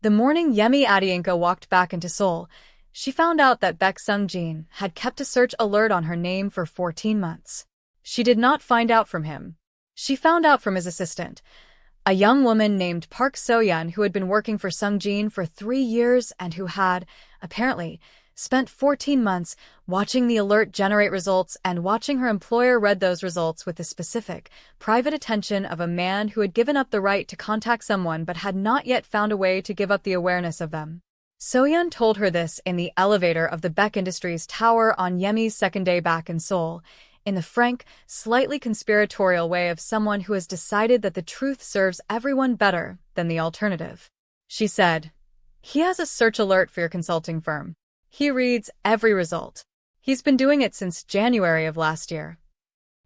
The morning Yemi Adienko walked back into Seoul, she found out that Baek Sung-jin had kept a search alert on her name for 14 months. She did not find out from him. She found out from his assistant, a young woman named Park So-yeon who had been working for Sung-jin for 3 years and who had, apparently, spent 14 months watching the alert generate results and watching her employer read those results with the specific, private attention of a man who had given up the right to contact someone but had not yet found a way to give up the awareness of them. So-yeon told her this in the elevator of the Baek Industries tower on Yemi's second day back in Seoul, in the frank, slightly conspiratorial way of someone who has decided that the truth serves everyone better than the alternative. She said, "He has a search alert for your consulting firm. He reads every result. He's been doing it since January of last year."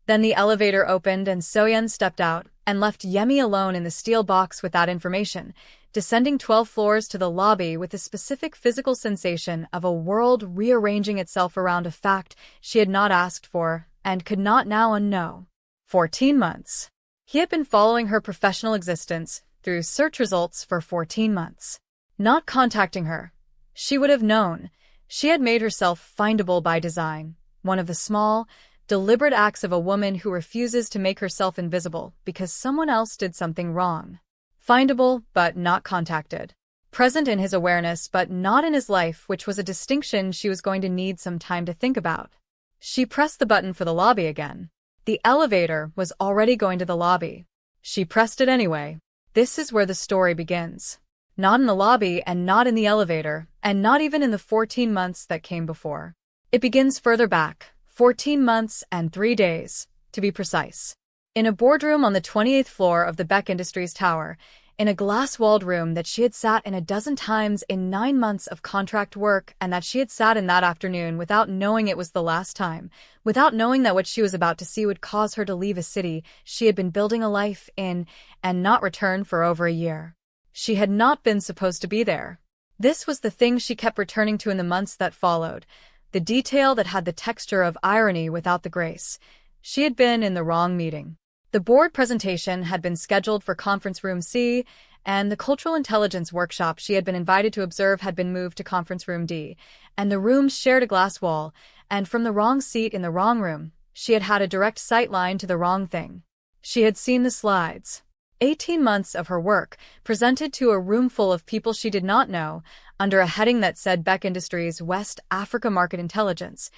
Then the elevator opened and So-yeon stepped out and left Yemi alone in the steel box with that information, descending 12 floors to the lobby with the specific physical sensation of a world rearranging itself around a fact she had not asked for and could not now unknow. 14 months. He had been following her professional existence through search results for 14 months. Not contacting her. She would have known. She had made herself findable by design, one of the small, deliberate acts of a woman who refuses to make herself invisible because someone else did something wrong. Findable, but not contacted. Present in his awareness, but not in his life, which was a distinction she was going to need some time to think about. She pressed the button for the lobby again. The elevator was already going to the lobby. She pressed it anyway. This is where the story begins. Not in the lobby and not in the elevator, and not even in the 14 months that came before. It begins further back, 14 months and 3 days, to be precise. In a boardroom on the 28th floor of the Baek Industries Tower, in a glass-walled room that she had sat in a dozen times in 9 months of contract work and that she had sat in that afternoon without knowing it was the last time, without knowing that what she was about to see would cause her to leave a city she had been building a life in and not return for over a year. She had not been supposed to be there. This was the thing she kept returning to in the months that followed, the detail that had the texture of irony without the grace. She had been in the wrong meeting. The board presentation had been scheduled for Conference Room C, and the Cultural Intelligence workshop she had been invited to observe had been moved to Conference Room D, and the rooms shared a glass wall, and from the wrong seat in the wrong room, she had had a direct sight line to the wrong thing. She had seen the slides. 18 months of her work, presented to a room full of people she did not know, under a heading that said Baek Industries West Africa Market Intelligence,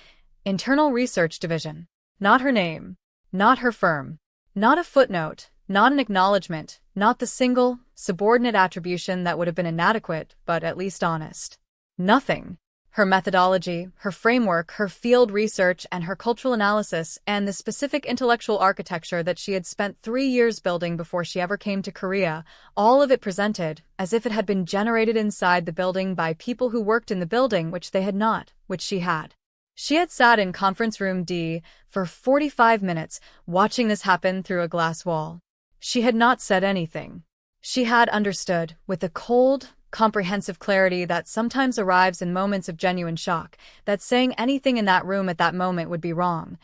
Internal Research Division. Not her name. Not her firm. Not a footnote, not an acknowledgement, not the single, subordinate attribution that would have been inadequate, but at least honest. Nothing. Her methodology, her framework, her field research, and her cultural analysis, and the specific intellectual architecture that she had spent 3 years building before she ever came to Korea, all of it presented as if it had been generated inside the building by people who worked in the building which they had not, which she had. She had sat in Conference Room D for 45 minutes, watching this happen through a glass wall. She had not said anything. She had understood, with the cold, comprehensive clarity that sometimes arrives in moments of genuine shock, that saying anything in that room at that moment would be wrong.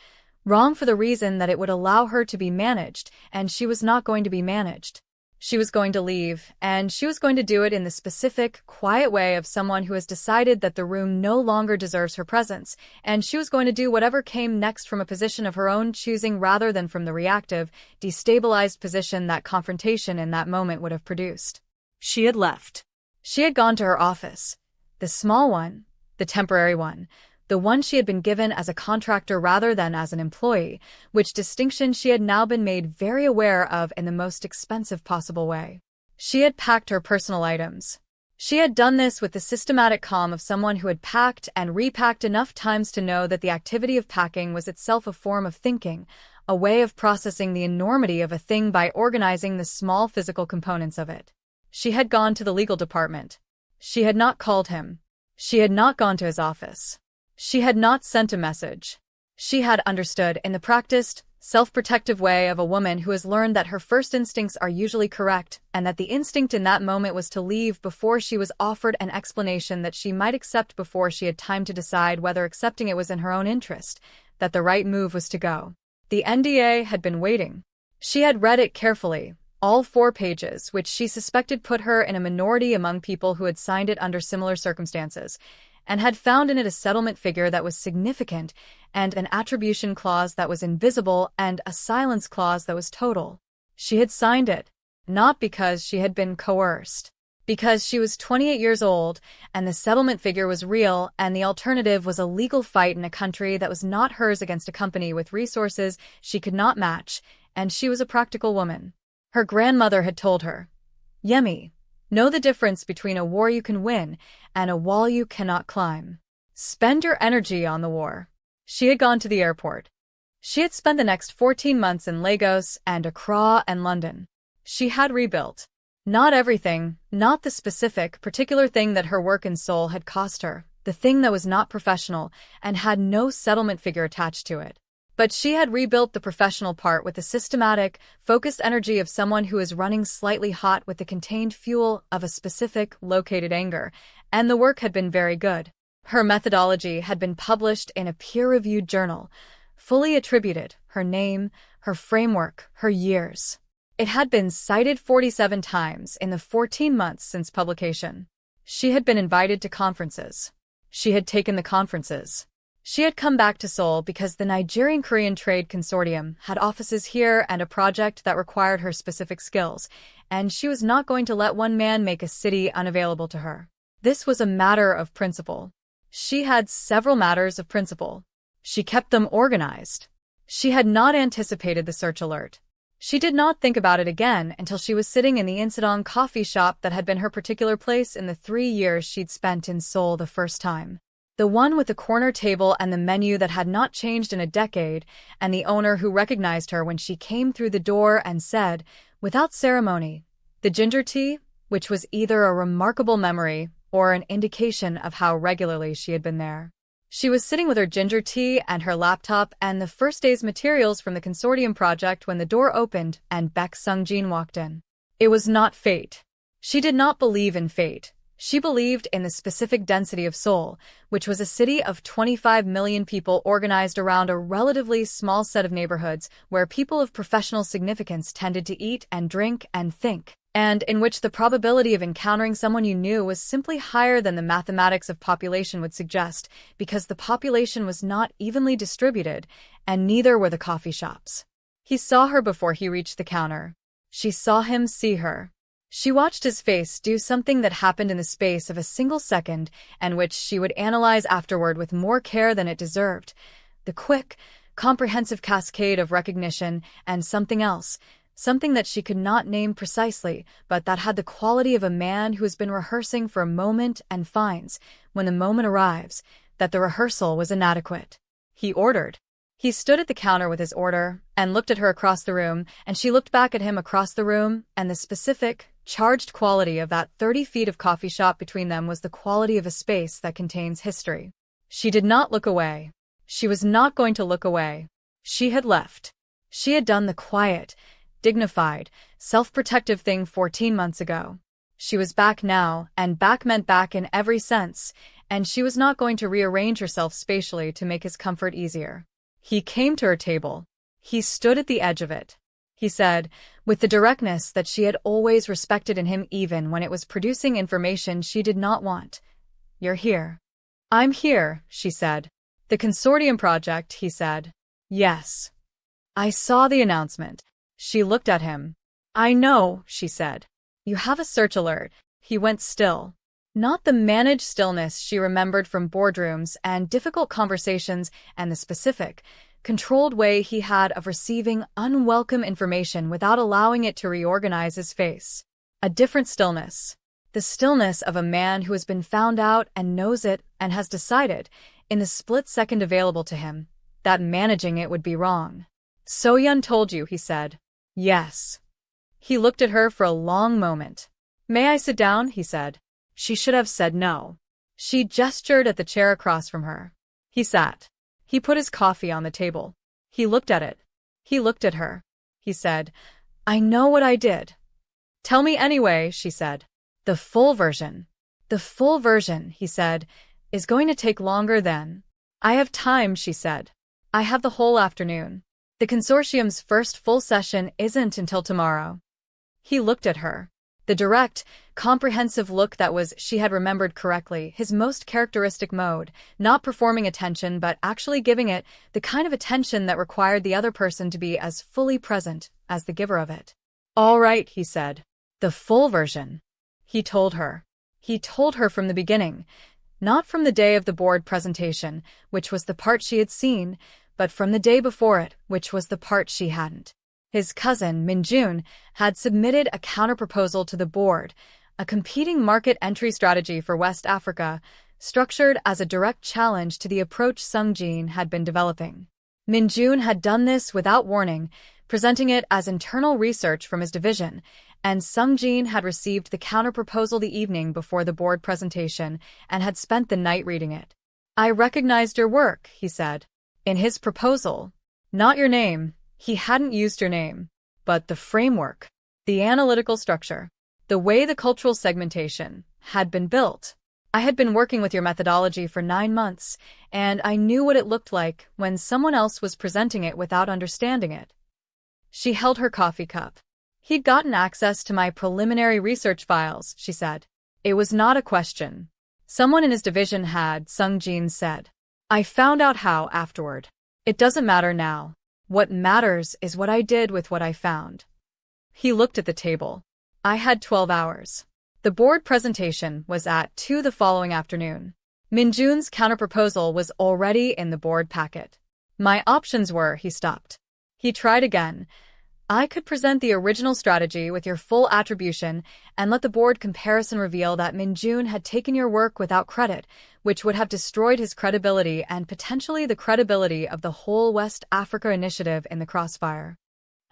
Wrong for the reason that it would allow her to be managed, and she was not going to be managed. She was going to leave, and she was going to do it in the specific, quiet way of someone who has decided that the room no longer deserves her presence, and she was going to do whatever came next from a position of her own choosing rather than from the reactive, destabilized position that confrontation in that moment would have produced. She had left. She had gone to her office. The small one, the temporary one, the one she had been given as a contractor rather than as an employee, which distinction she had now been made very aware of in the most expensive possible way. She had packed her personal items. She had done this with the systematic calm of someone who had packed and repacked enough times to know that the activity of packing was itself a form of thinking, a way of processing the enormity of a thing by organizing the small physical components of it. She had gone to the legal department. She had not called him. She had not gone to his office. She had not sent a message. She had understood in the practiced, self-protective way of a woman who has learned that her first instincts are usually correct and that the instinct in that moment was to leave before she was offered an explanation that she might accept before she had time to decide whether accepting it was in her own interest, that the right move was to go. The NDA had been waiting. She had read it carefully, all 4 pages, which she suspected put her in a minority among people who had signed it under similar circumstances, and had found in it a settlement figure that was significant, and an attribution clause that was invisible, and a silence clause that was total. She had signed it, not because she had been coerced, because she was 28 years old, and the settlement figure was real, and the alternative was a legal fight in a country that was not hers against a company with resources she could not match, and she was a practical woman. Her grandmother had told her, "Yemi, know the difference between a war you can win and a wall you cannot climb. Spend your energy on the war." She had gone to the airport. She had spent the next 14 months in Lagos and Accra and London. She had rebuilt. Not everything, not the specific, particular thing that her work in Seoul had cost her, the thing that was not professional and had no settlement figure attached to it. But she had rebuilt the professional part with the systematic, focused energy of someone who is running slightly hot with the contained fuel of a specific, located anger, and the work had been very good. Her methodology had been published in a peer-reviewed journal, fully attributed, her name, her framework, her years. It had been cited 47 times in the 14 months since publication. She had been invited to conferences. She had taken the conferences. She had come back to Seoul because the Nigerian-Korean Trade Consortium had offices here and a project that required her specific skills, and she was not going to let one man make a city unavailable to her. This was a matter of principle. She had several matters of principle. She kept them organized. She had not anticipated the search alert. She did not think about it again until she was sitting in the Insadong coffee shop that had been her particular place in the 3 years she'd spent in Seoul the first time. The one with the corner table and the menu that had not changed in a decade, and the owner who recognized her when she came through the door and said, without ceremony, "The ginger tea," which was either a remarkable memory or an indication of how regularly she had been there. She was sitting with her ginger tea and her laptop and the first day's materials from the consortium project when the door opened and Baek Sung-jin walked in. It was not fate. She did not believe in fate. She believed in the specific density of Seoul, which was a city of 25 million people organized around a relatively small set of neighborhoods where people of professional significance tended to eat and drink and think, and in which the probability of encountering someone you knew was simply higher than the mathematics of population would suggest, because the population was not evenly distributed, and neither were the coffee shops. He saw her before he reached the counter. She saw him see her. She watched his face do something that happened in the space of a single second and which she would analyze afterward with more care than it deserved. The quick, comprehensive cascade of recognition and something else, something that she could not name precisely, but that had the quality of a man who has been rehearsing for a moment and finds, when the moment arrives, that the rehearsal was inadequate. He ordered. He stood at the counter with his order and looked at her across the room, and she looked back at him across the room, and the specific, charged quality of that 30 feet of coffee shop between them was the quality of a space that contains history. She did not look away. She was not going to look away. She had left. She had done the quiet, dignified, self-protective thing 14 months ago. She was back now, and back meant back in every sense, and she was not going to rearrange herself spatially to make his comfort easier. He came to her table. He stood at the edge of it. He said, with the directness that she had always respected in him even when it was producing information she did not want, "You're here." "I'm here," she said. "The consortium project," he said. "Yes. I saw the announcement." She looked at him. "I know," she said. "You have a search alert." He went still. Not the managed stillness she remembered from boardrooms and difficult conversations and the specific, controlled way he had of receiving unwelcome information without allowing it to reorganize his face. A different stillness. The stillness of a man who has been found out and knows it and has decided, in the split second available to him, that managing it would be wrong. "So-yeon told you," he said. "Yes." He looked at her for a long moment. "May I sit down?" he said. She should have said no. She gestured at the chair across from her. He sat. He put his coffee on the table. He looked at it. He looked at her. He said, "I know what I did." "Tell me anyway," she said. "The full version." "The full version," he said, "is going to take longer than—" "I have time," she said. "I have the whole afternoon. The consortium's first full session isn't until tomorrow." He looked at her. The direct, comprehensive look that was, she had remembered correctly, his most characteristic mode, not performing attention but actually giving it, the kind of attention that required the other person to be as fully present as the giver of it. "All right," he said. "The full version." He told her. He told her from the beginning, not from the day of the board presentation, which was the part she had seen, but from the day before it, which was the part she hadn't. His cousin, Minjun, had submitted a counterproposal to the board, a competing market entry strategy for West Africa, structured as a direct challenge to the approach Sungjin had been developing. Minjun had done this without warning, presenting it as internal research from his division, and Sungjin had received the counterproposal the evening before the board presentation and had spent the night reading it. "I recognized your work," he said. "In his proposal. Not your name. He hadn't used your name. But the framework, the analytical structure, the way the cultural segmentation had been built. I had been working with your methodology for 9 months, and I knew what it looked like when someone else was presenting it without understanding it." She held her coffee cup. "He'd gotten access to my preliminary research files," she said. "It was not a question. Someone in his division had," Sungjin said. "I found out how afterward. It doesn't matter now. What matters is what I did with what I found." He looked at the table. "I had 12 hours. The board presentation was at 2 the following afternoon. Minjun's counterproposal was already in the board packet. My options were," he stopped. He tried again. "I could present the original strategy with your full attribution and let the board comparison reveal that Minjun had taken your work without credit, which would have destroyed his credibility and potentially the credibility of the whole West Africa initiative in the crossfire.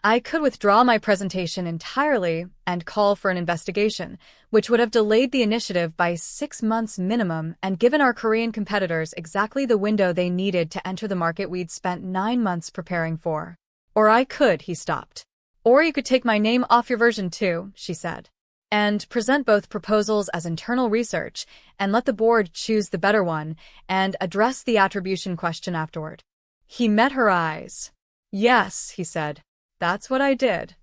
I could withdraw my presentation entirely and call for an investigation, which would have delayed the initiative by 6 months minimum and given our Korean competitors exactly the window they needed to enter the market we'd spent 9 months preparing for. Or I could," he stopped. "Or you could take my name off your version too," she said, "and present both proposals as internal research and let the board choose the better one and address the attribution question afterward." He met her eyes. "Yes," he said. "That's what I did."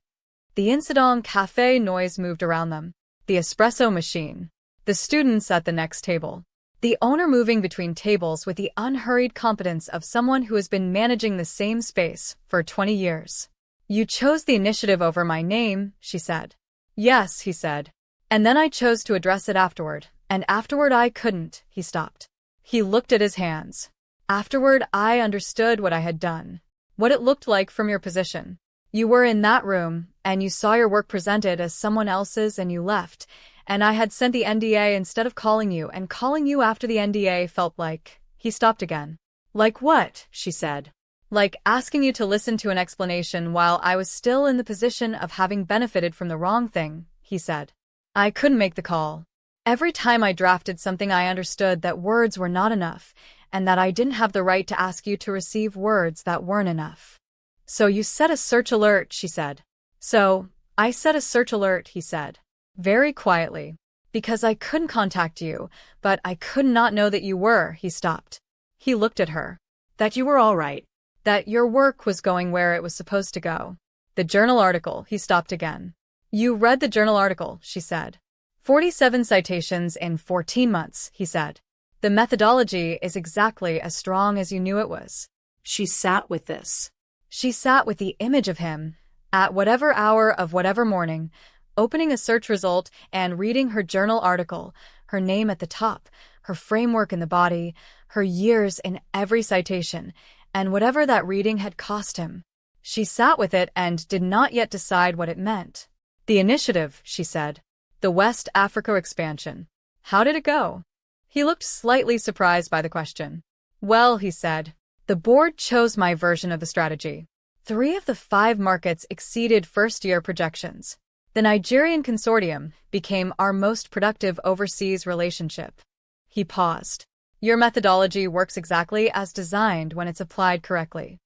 The Incident Cafe noise moved around them. The espresso machine. The students at the next table. The owner moving between tables with the unhurried competence of someone who has been managing the same space for 20 years. "You chose the initiative over my name," she said. "Yes," he said. "And then I chose to address it afterward, and afterward I couldn't," he stopped. He looked at his hands. "Afterward I understood what I had done. What it looked like from your position. You were in that room, and you saw your work presented as someone else's and you left, and I had sent the NDA instead of calling you, and calling you after the NDA felt like—" He stopped again. "Like what?" she said. "Like asking you to listen to an explanation while I was still in the position of having benefited from the wrong thing," he said. "I couldn't make the call. Every time I drafted something I understood that words were not enough, and that I didn't have the right to ask you to receive words that weren't enough." "So you set a search alert," she said. "So, I set a search alert," he said. Very quietly. "Because I couldn't contact you, but I could not know that you were," he stopped. He looked at her. "That you were all right. That your work was going where it was supposed to go." "The journal article," he stopped again. "You read the journal article," she said. 47 citations in 14 months, he said. "The methodology is exactly as strong as you knew it was." She sat with this. She sat with the image of him, at whatever hour of whatever morning, opening a search result and reading her journal article, her name at the top, her framework in the body, her years in every citation, and whatever that reading had cost him. She sat with it and did not yet decide what it meant. "The initiative," she said. "The West Africa expansion. How did it go?" He looked slightly surprised by the question. "Well," he said, "the board chose my version of the strategy. 3 of the 5 markets exceeded first-year projections. The Nigerian consortium became our most productive overseas relationship." He paused. "Your methodology works exactly as designed when it's applied correctly."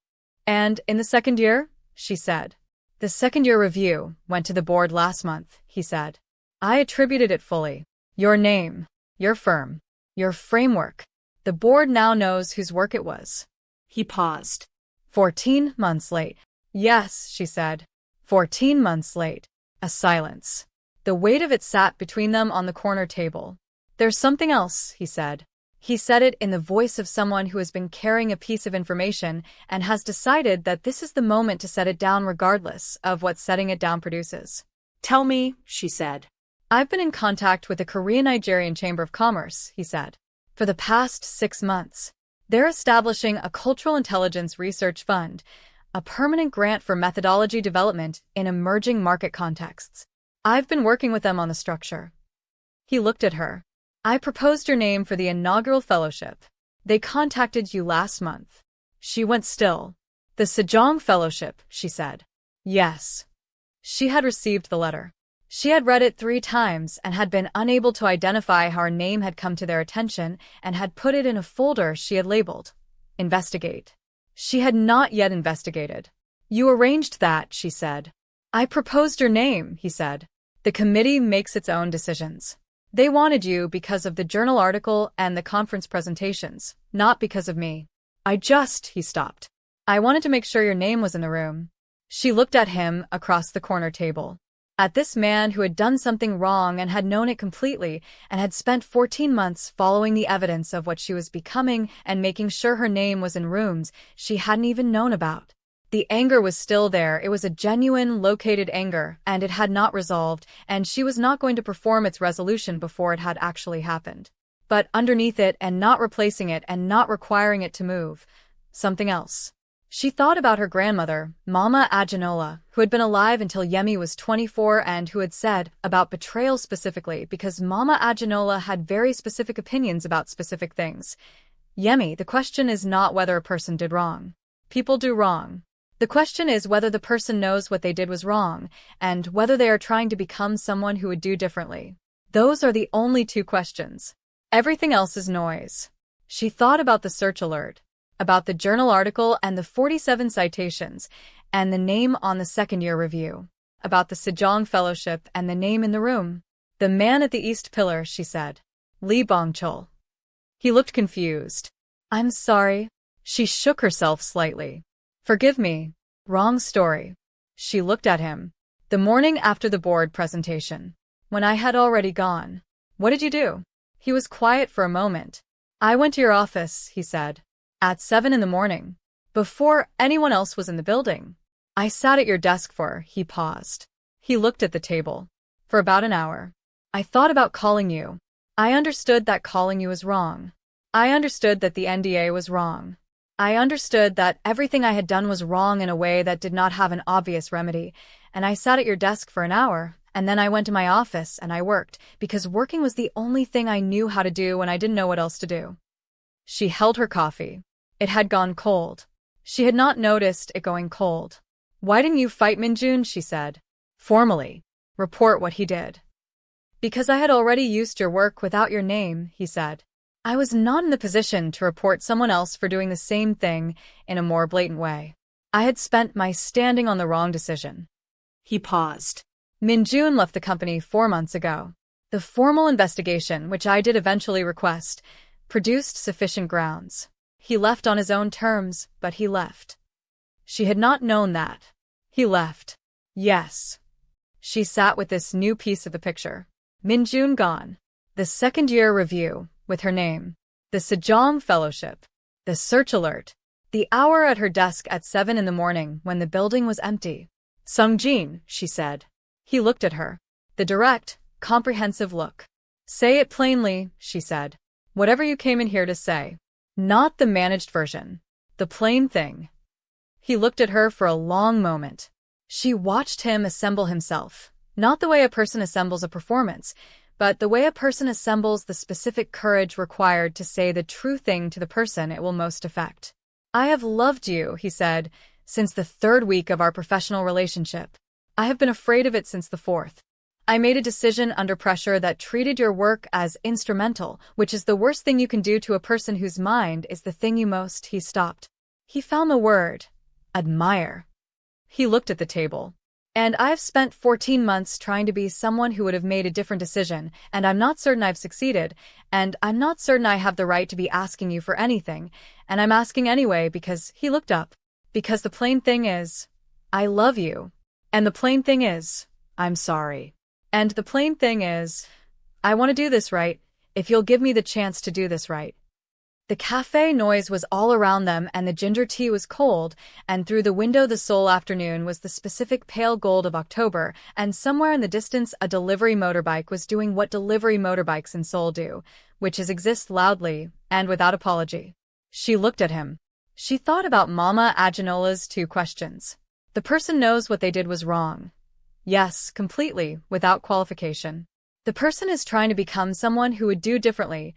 "And in the second year?" she said. "The second-year review went to the board last month," he said. "I attributed it fully. Your name, your firm, your framework. The board now knows whose work it was." He paused. 14 months late. "Yes," she said. 14 months late. A silence. The weight of it sat between them on the corner table. "There's something else," he said. He said it in the voice of someone who has been carrying a piece of information and has decided that this is the moment to set it down regardless of what setting it down produces. "Tell me," she said. "I've been in contact with the Korean-Nigerian Chamber of Commerce," he said, "for the past 6 months. They're establishing a cultural intelligence research fund, a permanent grant for methodology development in emerging market contexts. I've been working with them on the structure." He looked at her. "I proposed your name for the inaugural fellowship. They contacted you last month." She went still. "The Sejong Fellowship," she said. "Yes." She had received the letter. She had read it 3 times and had been unable to identify how her name had come to their attention and had put it in a folder she had labeled, "Investigate." She had not yet investigated. "You arranged that," she said. "I proposed your name," he said. "The committee makes its own decisions. They wanted you because of the journal article and the conference presentations, not because of me. He stopped. "I wanted to make sure your name was in the room." She looked at him across the corner table. At this man who had done something wrong and had known it completely and had spent 14 months following the evidence of what she was becoming and making sure her name was in rooms she hadn't even known about. The anger was still there. It was a genuine, located anger, and it had not resolved, and she was not going to perform its resolution before it had actually happened. But underneath it, and not replacing it and not requiring it to move, something else. She thought about her grandmother, Mama Aginola, who had been alive until Yemi was 24 and who had said about betrayal specifically because Mama Aginola had very specific opinions about specific things. "Yemi, the question is not whether a person did wrong. People do wrong. The question is whether the person knows what they did was wrong, and whether they are trying to become someone who would do differently. Those are the only 2 questions. Everything else is noise." She thought about the search alert, about the journal article and the 47 citations, and the name on the second-year review, about the Sejong Fellowship and the name in the room. "The man at the East Pillar," she said. "Lee Bong-chul." He looked confused. "I'm sorry." She shook herself slightly. "Forgive me. Wrong story." She looked at him. "The morning after the board presentation, when I had already gone. What did you do?" He was quiet for a moment. "I went to your office," he said, "at 7 in the morning, before anyone else was in the building. I sat at your desk for," he paused. He looked at the table. "For about an hour. I thought about calling you. I understood that calling you was wrong. I understood that the NDA was wrong. I understood that everything I had done was wrong in a way that did not have an obvious remedy, and I sat at your desk for an hour, and then I went to my office and I worked, because working was the only thing I knew how to do when I didn't know what else to do." She held her coffee. It had gone cold. She had not noticed it going cold. "Why didn't you fight Minjun?" she said. "Formally. Report what he did." "Because I had already used your work without your name," he said. "I was not in the position to report someone else for doing the same thing in a more blatant way. I had spent my standing on the wrong decision." He paused. "Minjun left the company 4 months ago. The formal investigation, which I did eventually request, produced sufficient grounds. He left on his own terms, but he left." She had not known that. He left. Yes. She sat with this new piece of the picture. Minjun gone. The second-year review, with her name. The Sejong Fellowship. The search alert. The hour at her desk at 7 in the morning when the building was empty. "Sungjin," she said. He looked at her. The direct, comprehensive look. "Say it plainly," she said. "Whatever you came in here to say. Not the managed version. The plain thing." He looked at her for a long moment. She watched him assemble himself, not the way a person assembles a performance, but the way a person assembles the specific courage required to say the true thing to the person it will most affect. "I have loved you," he said, "since the 3rd week of our professional relationship. I have been afraid of it since the 4th. I made a decision under pressure that treated your work as instrumental, which is the worst thing you can do to a person whose mind is the thing you most." He stopped. He found the word. "Admire." He looked at the table. "And I've spent 14 months trying to be someone who would have made a different decision, and I'm not certain I've succeeded, and I'm not certain I have the right to be asking you for anything, and I'm asking anyway because," he looked up, "because the plain thing is, I love you. And the plain thing is, I'm sorry. And the plain thing is, I want to do this right, if you'll give me the chance to do this right. The cafe noise was all around them and the ginger tea was cold, and through the window the Seoul afternoon was the specific pale gold of October, and somewhere in the distance a delivery motorbike was doing what delivery motorbikes in Seoul do, which is exist loudly and without apology. She looked at him. She thought about Mama Aginola's 2 questions. The person knows what they did was wrong. Yes, completely, without qualification. The person is trying to become someone who would do differently.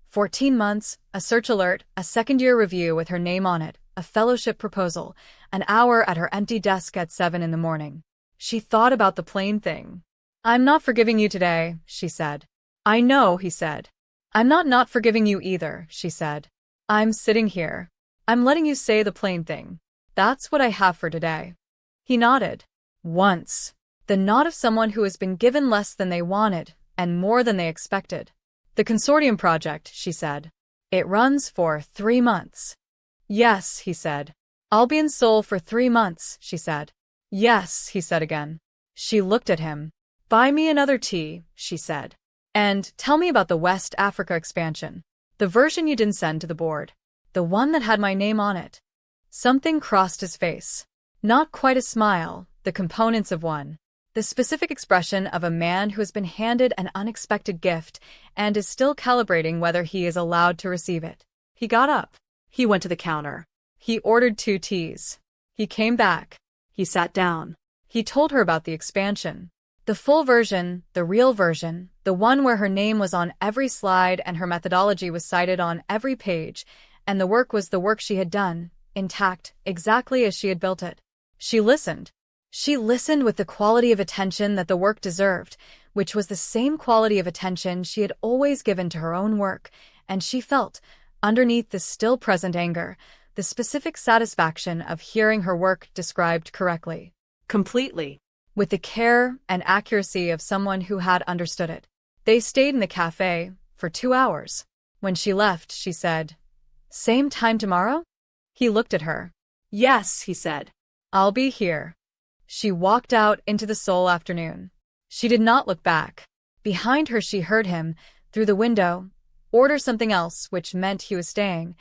14 months, a search alert, a second-year review with her name on it, a fellowship proposal, an hour at her empty desk at 7 in the morning. She thought about the plain thing. I'm not forgiving you today, she said. I know, he said. I'm not forgiving you either, she said. I'm sitting here. I'm letting you say the plain thing. That's what I have for today. He nodded. Once. The nod of someone who has been given less than they wanted, and more than they expected. The consortium project, she said. It runs for 3 months. Yes, he said. I'll be in Seoul for 3 months, she said. Yes, he said again. She looked at him. Buy me another tea, she said. And tell me about the West Africa expansion. The version you didn't send to the board. The one that had my name on it. Something crossed his face. Not quite a smile, the components of one. The specific expression of a man who has been handed an unexpected gift and is still calibrating whether he is allowed to receive it. He got up. He went to the counter. He ordered 2 teas. He came back. He sat down. He told her about the expansion. The full version, the real version, the one where her name was on every slide and her methodology was cited on every page, and the work was the work she had done, intact, exactly as she had built it. She listened. She listened with the quality of attention that the work deserved, which was the same quality of attention she had always given to her own work, and she felt, underneath the still-present anger, the specific satisfaction of hearing her work described correctly. Completely. With the care and accuracy of someone who had understood it. They stayed in the cafe for 2 hours. When she left, she said, "Same time tomorrow?" He looked at her. Yes, he said. I'll be here. She walked out into the Seoul afternoon. She did not look back. Behind her she heard him, through the window, order something else, which meant he was staying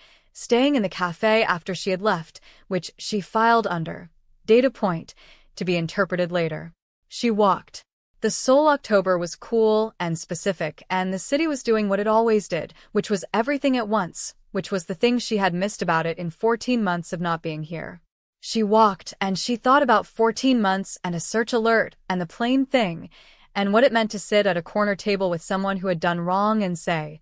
in the cafe after she had left, which she filed under data point, to be interpreted later. She walked. The Seoul October was cool and specific, and the city was doing what it always did, which was everything at once, which was the thing she had missed about it in 14 months of not being here. She walked, and she thought about 14 months and a search alert and the plain thing, and what it meant to sit at a corner table with someone who had done wrong and say,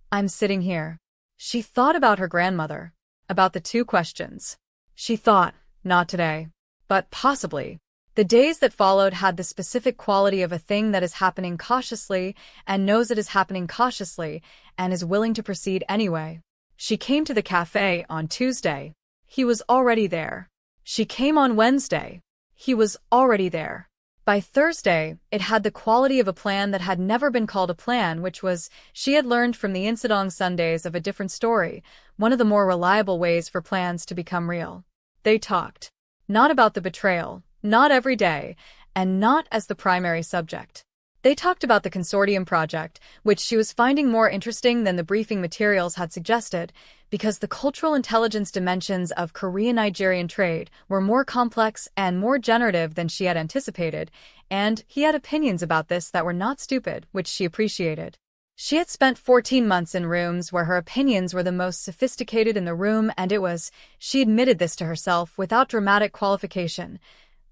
"I'm sitting here." She thought about her grandmother, about the 2 questions. She thought, not today, but possibly. The days that followed had the specific quality of a thing that is happening cautiously and knows it is happening cautiously and is willing to proceed anyway. She came to the cafe on Tuesday. He was already there. She came on Wednesday. He was already there. By Thursday, it had the quality of a plan that had never been called a plan, which was, she had learned from the Insadong Sundays of a different story, one of the more reliable ways for plans to become real. They talked. Not about the betrayal, not every day, and not as the primary subject. They talked about the consortium project, which she was finding more interesting than the briefing materials had suggested, because the cultural intelligence dimensions of Korean-Nigerian trade were more complex and more generative than she had anticipated, and he had opinions about this that were not stupid, which she appreciated. She had spent 14 months in rooms where her opinions were the most sophisticated in the room, and it was, she admitted this to herself without dramatic qualification,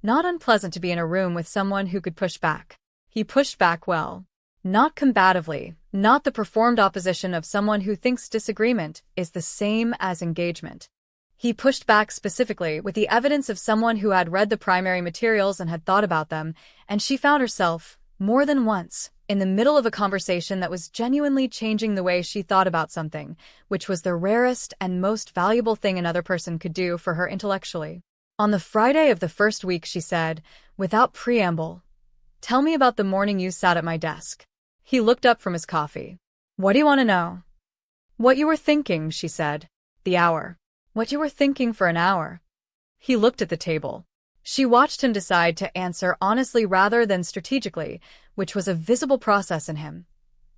not unpleasant to be in a room with someone who could push back. He pushed back well. Not combatively, not the performed opposition of someone who thinks disagreement is the same as engagement. He pushed back specifically with the evidence of someone who had read the primary materials and had thought about them, and she found herself, more than once, in the middle of a conversation that was genuinely changing the way she thought about something, which was the rarest and most valuable thing another person could do for her intellectually. On the Friday of the first week she said, without preamble, "Tell me about the morning you sat at my desk." He looked up from his coffee. "What do you want to know?" "What you were thinking," she said. "The hour." "What you were thinking for an hour." He looked at the table. She watched him decide to answer honestly rather than strategically, which was a visible process in him.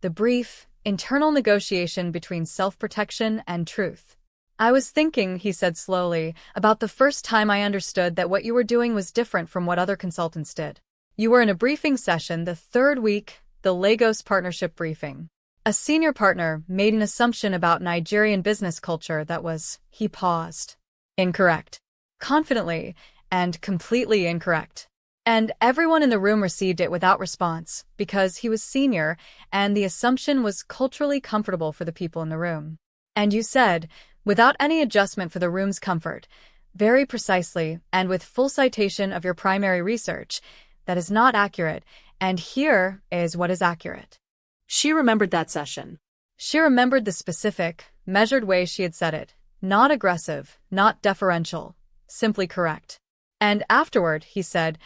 The brief, internal negotiation between self-protection and truth. I was thinking, he said slowly, about the first time I understood that what you were doing was different from what other consultants did. You were in a briefing session the third week, the Lagos partnership briefing. A senior partner made an assumption about Nigerian business culture that was, he paused, incorrect. Confidently, and completely incorrect. And everyone in the room received it without response, because he was senior, and the assumption was culturally comfortable for the people in the room. And you said, without any adjustment for the room's comfort, very precisely, and with full citation of your primary research, that is not accurate, and here is what is accurate. She remembered that session. She remembered the specific, measured way she had said it, not aggressive, not deferential, simply correct. And afterward, he said,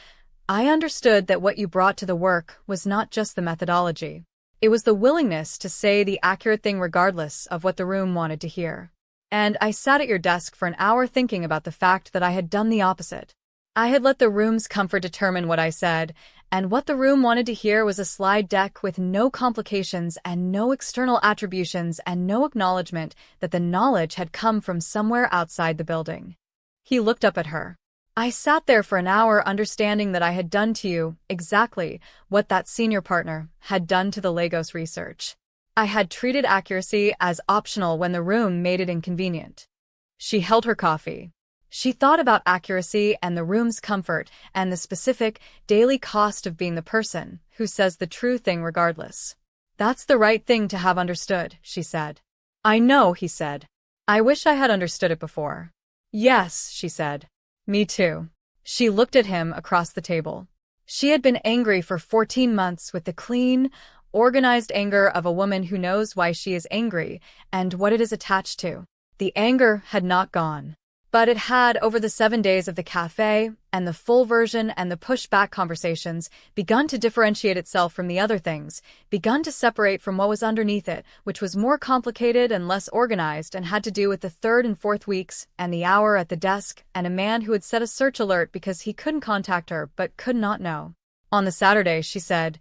I understood that what you brought to the work was not just the methodology. It was the willingness to say the accurate thing regardless of what the room wanted to hear. And I sat at your desk for an hour thinking about the fact that I had done the opposite. I had let the room's comfort determine what I said, and what the room wanted to hear was a slide deck with no complications and no external attributions and no acknowledgement that the knowledge had come from somewhere outside the building. He looked up at her. I sat there for an hour understanding that I had done to you exactly what that senior partner had done to the Lagos research. I had treated accuracy as optional when the room made it inconvenient. She held her coffee. She thought about accuracy and the room's comfort and the specific, daily cost of being the person who says the true thing regardless. That's the right thing to have understood, she said. I know, he said. I wish I had understood it before. Yes, she said. Me too. She looked at him across the table. She had been angry for 14 months with the clean, organized anger of a woman who knows why she is angry and what it is attached to. The anger had not gone. But it had, over the 7 days of the cafe, and the full version and the push-back conversations, begun to differentiate itself from the other things, begun to separate from what was underneath it, which was more complicated and less organized and had to do with the third and fourth weeks, and the hour at the desk, and a man who had set a search alert because he couldn't contact her but could not know. On the Saturday, she said,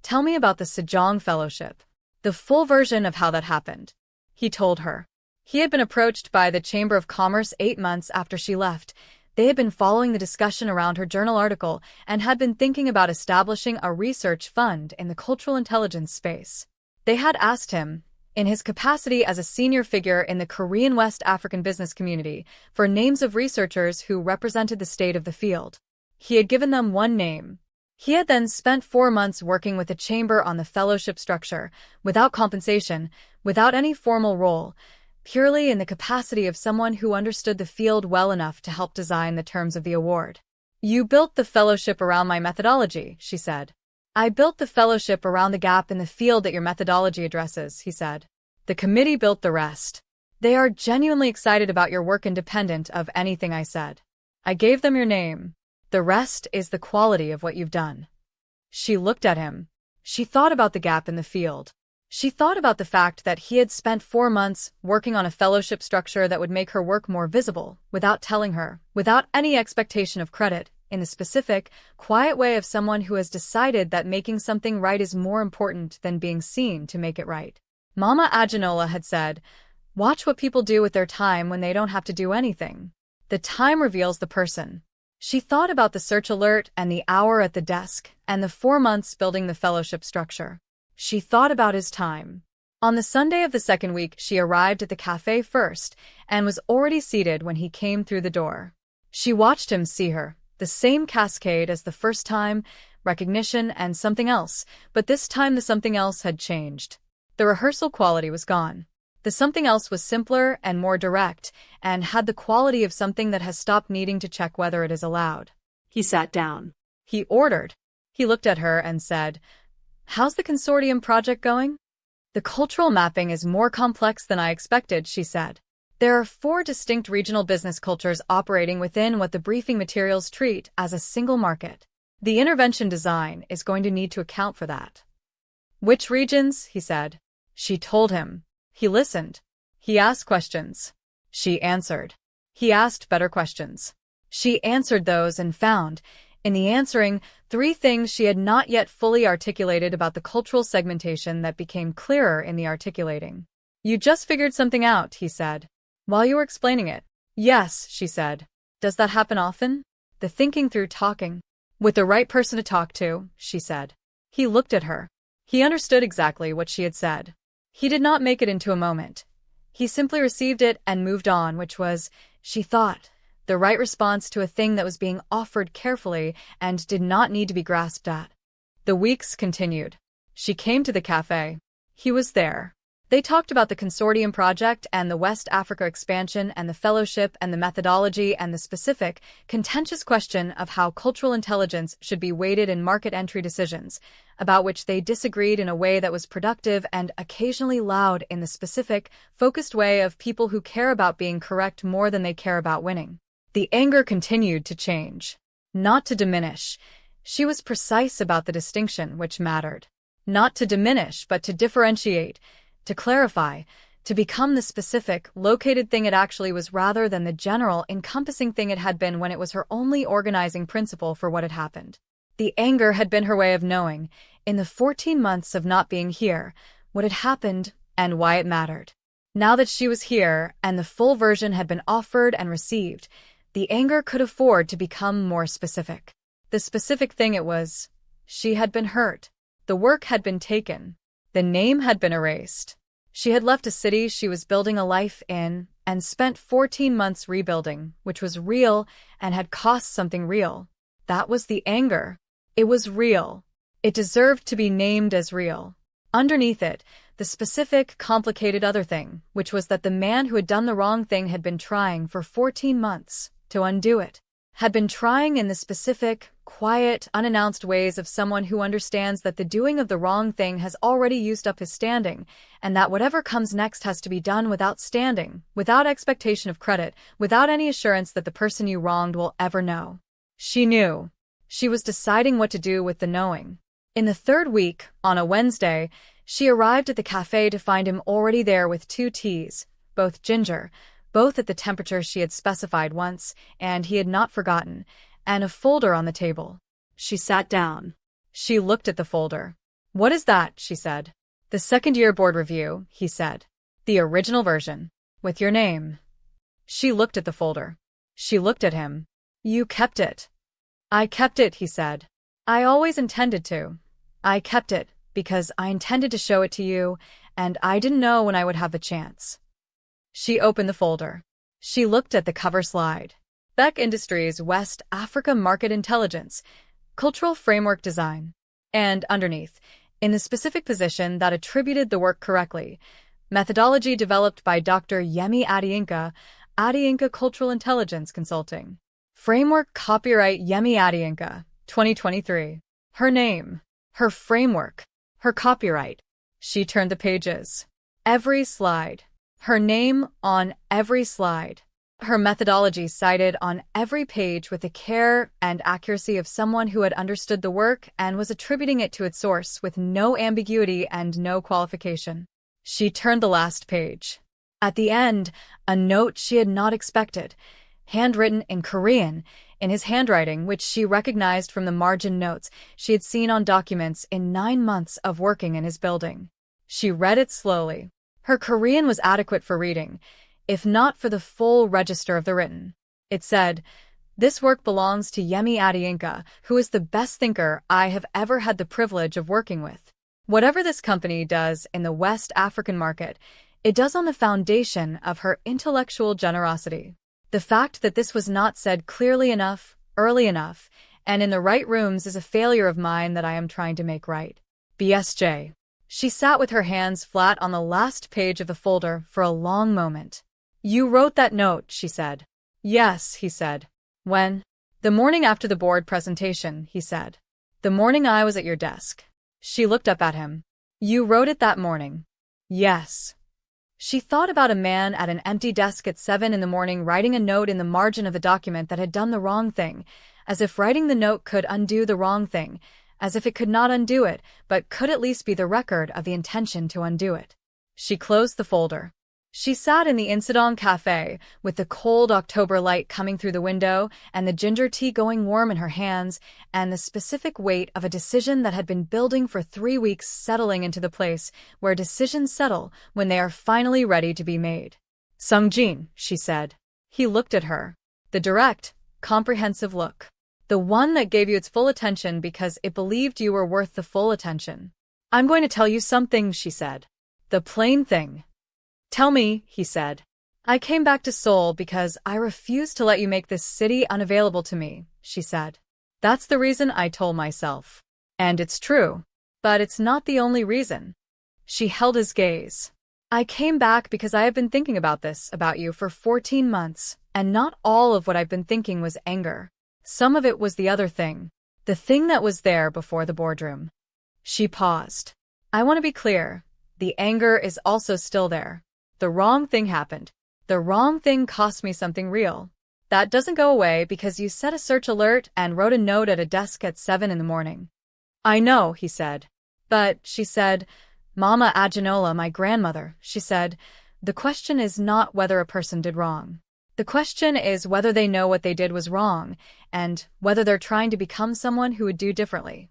Tell me about the Sejong Fellowship. The full version of how that happened. He told her. He had been approached by the Chamber of Commerce 8 months after she left. They had been following the discussion around her journal article and had been thinking about establishing a research fund in the cultural intelligence space. They had asked him, in his capacity as a senior figure in the Korean West African business community, for names of researchers who represented the state of the field. He had given them one name. He had then spent 4 months working with the chamber on the fellowship structure, without compensation, without any formal role, purely in the capacity of someone who understood the field well enough to help design the terms of the award. You built the fellowship around my methodology, she said. I built the fellowship around the gap in the field that your methodology addresses, he said. The committee built the rest. They are genuinely excited about your work independent of anything I said. I gave them your name. The rest is the quality of what you've done. She looked at him. She thought about the gap in the field. She thought about the fact that he had spent 4 months working on a fellowship structure that would make her work more visible, without telling her, without any expectation of credit, in the specific, quiet way of someone who has decided that making something right is more important than being seen to make it right. Mama Aginola had said, Watch what people do with their time when they don't have to do anything. The time reveals the person. She thought about the search alert and the hour at the desk and the 4 months building the fellowship structure. She thought about his time. On the Sunday of the second week, she arrived at the cafe first and was already seated when he came through the door. She watched him see her, the same cascade as the first time, recognition and something else, but this time the something else had changed. The rehearsal quality was gone. The something else was simpler and more direct and had the quality of something that has stopped needing to check whether it is allowed. He sat down. He ordered. He looked at her and said, How's the consortium project going? The cultural mapping is more complex than I expected, she said. There are 4 distinct regional business cultures operating within what the briefing materials treat as a single market. The intervention design is going to need to account for that. Which regions? He said. She told him. He listened. He asked questions. She answered. He asked better questions. She answered those and found, in the answering, 3 things she had not yet fully articulated about the cultural segmentation that became clearer in the articulating. "You just figured something out," he said. "While you were explaining it." "Yes," she said. "Does that happen often?" "The thinking through talking." "With the right person to talk to," she said. He looked at her. He understood exactly what she had said. He did not make it into a moment. He simply received it and moved on, which was, she thought, the right response to a thing that was being offered carefully and did not need to be grasped at. The weeks continued. She came to the cafe. He was there. They talked about the consortium project and the West Africa expansion and the fellowship and the methodology and the specific, contentious question of how cultural intelligence should be weighted in market entry decisions, about which they disagreed in a way that was productive and occasionally loud in the specific, focused way of people who care about being correct more than they care about winning. The anger continued to change. Not to diminish. She was precise about the distinction which mattered. Not to diminish, but to differentiate, to clarify, to become the specific, located thing it actually was rather than the general, encompassing thing it had been when it was her only organizing principle for what had happened. The anger had been her way of knowing, in the 14 months of not being here, what had happened and why it mattered. Now that she was here and the full version had been offered and received, the anger could afford to become more specific. The specific thing it was, she had been hurt. The work had been taken. The name had been erased. She had left a city she was building a life in and spent 14 months rebuilding, which was real and had cost something real. That was the anger. It was real. It deserved to be named as real. Underneath it, the specific, complicated other thing, which was that the man who had done the wrong thing had been trying for 14 months to undo it. Had been trying in the specific, quiet, unannounced ways of someone who understands that the doing of the wrong thing has already used up his standing, and that whatever comes next has to be done without standing, without expectation of credit, without any assurance that the person you wronged will ever know. She knew. She was deciding what to do with the knowing. In the 3rd week, on a Wednesday, she arrived at the cafe to find him already there with 2 teas, both ginger, both at the temperature she had specified once, and he had not forgotten, and a folder on the table. She sat down. She looked at the folder. "What is that?" she said. "The second-year board review," he said. "The original version. With your name." She looked at the folder. She looked at him. "You kept it." "I kept it," he said. "I always intended to. I kept it because I intended to show it to you, and I didn't know when I would have the chance." She opened the folder. She looked at the cover slide. Beck Industries West Africa Market Intelligence, Cultural Framework Design. And underneath, in the specific position that attributed the work correctly, methodology developed by Dr. Yemi Adeyinka Cultural Intelligence Consulting. Framework copyright Yemi Adeyinka, 2023. Her name, her framework, her copyright. She turned the pages. Every slide. Her name on every slide. Her methodology cited on every page with the care and accuracy of someone who had understood the work and was attributing it to its source with no ambiguity and no qualification. She turned the last page. At the end, a note she had not expected, handwritten in Korean, in his handwriting, which she recognized from the margin notes she had seen on documents in 9 months of working in his building. She read it slowly. Her Korean was adequate for reading, if not for the full register of the written. It said, "This work belongs to Yemi Adeyinka, who is the best thinker I have ever had the privilege of working with. Whatever this company does in the West African market, it does on the foundation of her intellectual generosity." The fact that this was not said clearly enough, early enough, and in the right rooms is a failure of mine that I am trying to make right. BSJ. She sat with her hands flat on the last page of the folder for a long moment. "You wrote that note," she said. "Yes," he said. "When?" "The morning after the board presentation," he said. "The morning I was at your desk." She looked up at him. "You wrote it that morning?" "Yes." She thought about a man at an empty desk at 7 in the morning writing a note in the margin of a document that had done the wrong thing, as if writing the note could undo the wrong thing, as if it could not undo it, but could at least be the record of the intention to undo it. She closed the folder. She sat in the Incident Cafe, with the cold October light coming through the window, and the ginger tea going warm in her hands, and the specific weight of a decision that had been building for 3 weeks settling into the place where decisions settle when they are finally ready to be made. "Sung-jin," she said. He looked at her. The direct, comprehensive look. The one that gave you its full attention because it believed you were worth the full attention. "I'm going to tell you something," she said. "The plain thing." "Tell me," he said. "I came back to Seoul because I refuse to let you make this city unavailable to me," she said. "That's the reason I told myself. And it's true. But it's not the only reason." She held his gaze. "I came back because I have been thinking about this, about you, for 14 months, and not all of what I've been thinking was anger. Some of it was the other thing. The thing that was there before the boardroom." She paused. "I want to be clear. The anger is also still there. The wrong thing happened. The wrong thing cost me something real. That doesn't go away because you set a search alert and wrote a note at a desk at 7 in the morning." "I know," he said. "But," she said, "Mama Aginola, my grandmother," she said, "the question is not whether a person did wrong. The question is whether they know what they did was wrong, and whether they're trying to become someone who would do differently."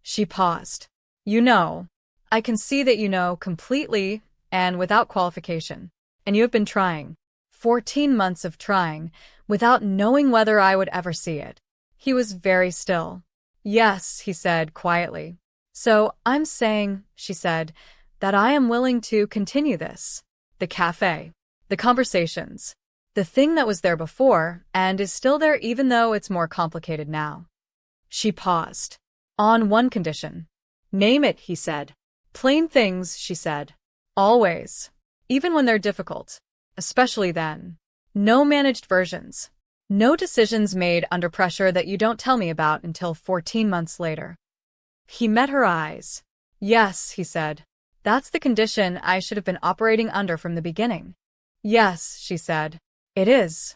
She paused. "You know. I can see that you know completely and without qualification. And you have been trying. 14 months of trying, without knowing whether I would ever see it." He was very still. "Yes," he said quietly. "So I'm saying," she said, "that I am willing to continue this. The cafe. The conversations. The thing that was there before, and is still there even though it's more complicated now." She paused. "On one condition." "Name it," he said. "Plain things," she said. "Always. Even when they're difficult. Especially then. No managed versions. No decisions made under pressure that you don't tell me about until 14 months later." He met her eyes. "Yes," he said. "That's the condition I should have been operating under from the beginning." "Yes," she said. "It is."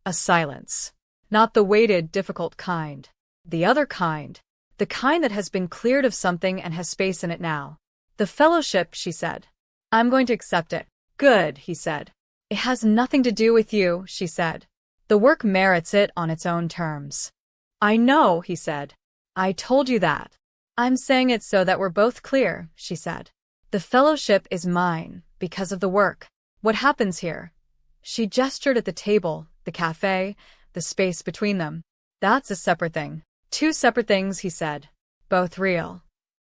A silence. Not the weighted, difficult kind. The other kind. The kind that has been cleared of something and has space in it now. "The fellowship," she said. "I'm going to accept it." "Good," he said. "It has nothing to do with you," she said. "The work merits it on its own terms." "I know," he said. "I told you that." "I'm saying it so that we're both clear," she said. "The fellowship is mine, because of the work. What happens here?" She gestured at the table, the cafe, the space between them. "That's a separate thing." "Two separate things," he said. "Both real."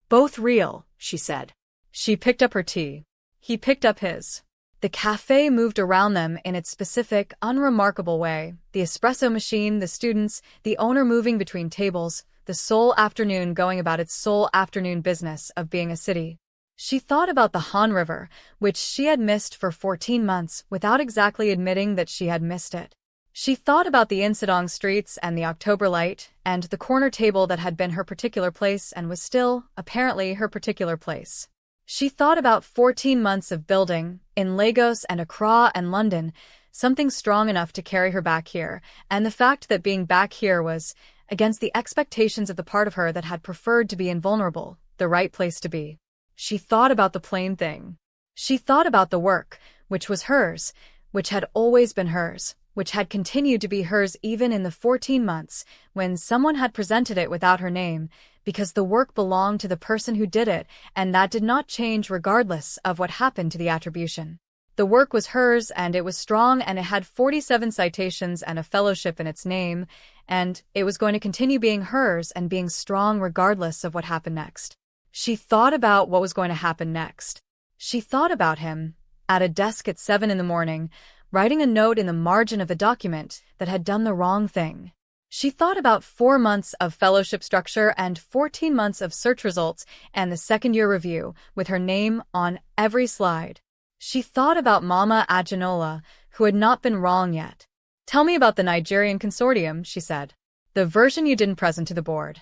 "Both real," she said. She picked up her tea. He picked up his. The cafe moved around them in its specific, unremarkable way, the espresso machine, the students, the owner moving between tables, the Seoul afternoon going about its Seoul afternoon business of being a city. She thought about the Han River, which she had missed for 14 months without exactly admitting that she had missed it. She thought about the Insadong streets and the October light, and the corner table that had been her particular place and was still, apparently, her particular place. She thought about 14 months of building, in Lagos and Accra and London, something strong enough to carry her back here, and the fact that being back here was, against the expectations of the part of her that had preferred to be invulnerable, the right place to be. She thought about the plain thing. She thought about the work, which was hers, which had always been hers, which had continued to be hers even in the 14 months when someone had presented it without her name, because the work belonged to the person who did it, and that did not change regardless of what happened to the attribution. The work was hers, and it was strong, and it had 47 citations and a fellowship in its name, and it was going to continue being hers and being strong regardless of what happened next. She thought about what was going to happen next. She thought about him, at a desk at 7 in the morning, writing a note in the margin of a document that had done the wrong thing. She thought about 4 months of fellowship structure and 14 months of search results and the second-year review, with her name on every slide. She thought about Mama Aginola, who had not been wrong yet. "Tell me about the Nigerian consortium," she said. "The version you didn't present to the board."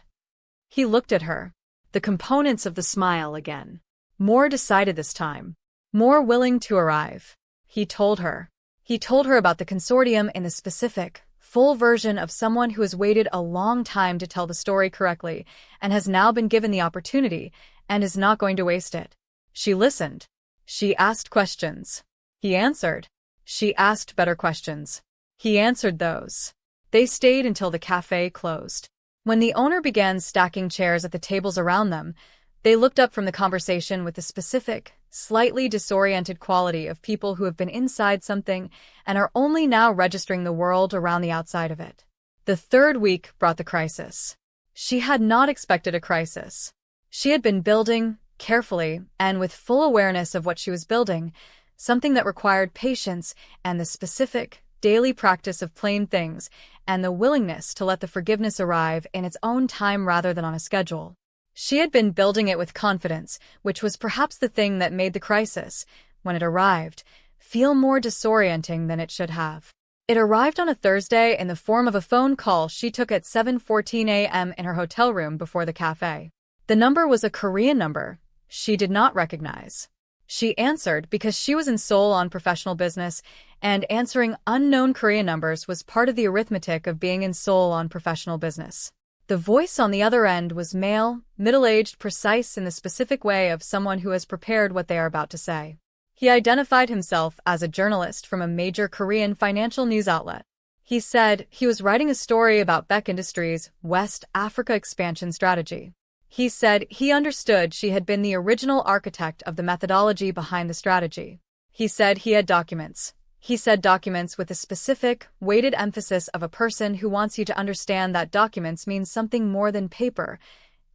He looked at her. The components of the smile again. More decided this time. More willing to arrive. He told her. He told her about the consortium in the specific, full version of someone who has waited a long time to tell the story correctly and has now been given the opportunity and is not going to waste it. She listened. She asked questions. He answered. She asked better questions. He answered those. They stayed until the cafe closed. When the owner began stacking chairs at the tables around them, they looked up from the conversation with the specific, slightly disoriented quality of people who have been inside something and are only now registering the world around the outside of it. The third week brought the crisis. She had not expected a crisis. She had been building, carefully, and with full awareness of what she was building, something that required patience and the specific, daily practice of plain things, and the willingness to let the forgiveness arrive in its own time rather than on a schedule. She had been building it with confidence, which was perhaps the thing that made the crisis, when it arrived, feel more disorienting than it should have. It arrived on a Thursday in the form of a phone call she took at 7:14 a.m. in her hotel room before the cafe. The number was a Korean number she did not recognize. She answered because she was in Seoul on professional business, and answering unknown Korean numbers was part of the arithmetic of being in Seoul on professional business. The voice on the other end was male, middle-aged, precise in the specific way of someone who has prepared what they are about to say. He identified himself as a journalist from a major Korean financial news outlet. He said he was writing a story about Beck Industries' West Africa expansion strategy. He said he understood she had been the original architect of the methodology behind the strategy. He said he had documents. He said documents with a specific, weighted emphasis of a person who wants you to understand that documents mean something more than paper,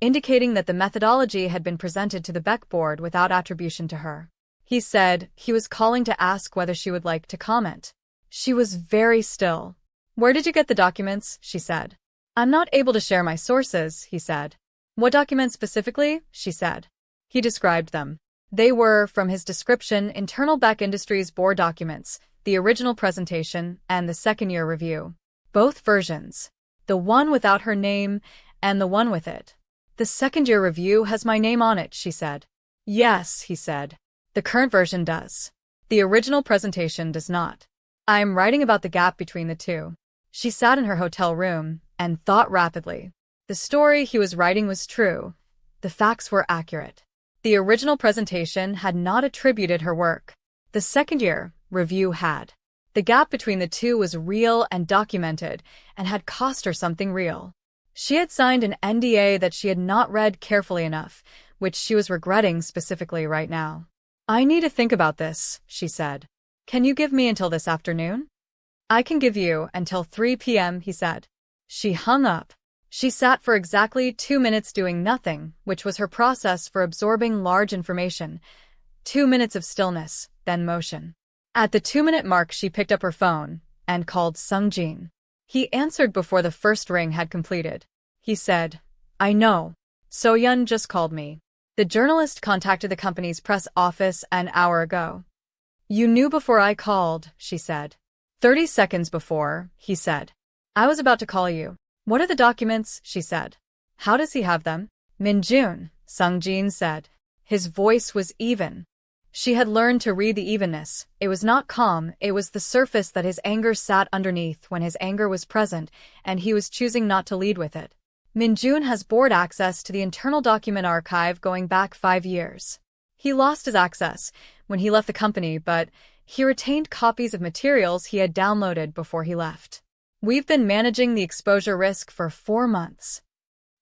indicating that the methodology had been presented to the Beck board without attribution to her. He said he was calling to ask whether she would like to comment. She was very still. "Where did you get the documents?" she said. "I'm not able to share my sources," he said. "What documents specifically?" she said. He described them. They were, from his description, internal Beck Industries board documents, the original presentation, and the second-year review. Both versions. The one without her name, and the one with it. "The second-year review has my name on it," she said. "Yes," he said. "The current version does. The original presentation does not. I am writing about the gap between the two." She sat in her hotel room and thought rapidly. The story he was writing was true. The facts were accurate. The original presentation had not attributed her work. The second-year review had. The gap between the two was real and documented, and had cost her something real. She had signed an NDA that she had not read carefully enough, which she was regretting specifically right now. "I need to think about this," she said. "Can you give me until this afternoon?" "I can give you until 3 p.m., he said. She hung up. She sat for exactly 2 minutes doing nothing, which was her process for absorbing large information. 2 minutes of stillness, then motion. At the 2-minute mark, she picked up her phone and called Sung-jin. He answered before the first ring had completed. He said, "I know. So-yeon just called me. The journalist contacted the company's press office an hour ago." "You knew before I called," she said. 30 seconds before, he said. "I was about to call you." "What are the documents?" she said. "How does he have them?" "Min-jun," Sung-jin said. His voice was even. She had learned to read the evenness. It was not calm, it was the surface that his anger sat underneath when his anger was present, and he was choosing not to lead with it. Min-jun has board access to the internal document archive going back 5 years. He lost his access when he left the company, but he retained copies of materials he had downloaded before he left. "We've been managing the exposure risk for 4 months.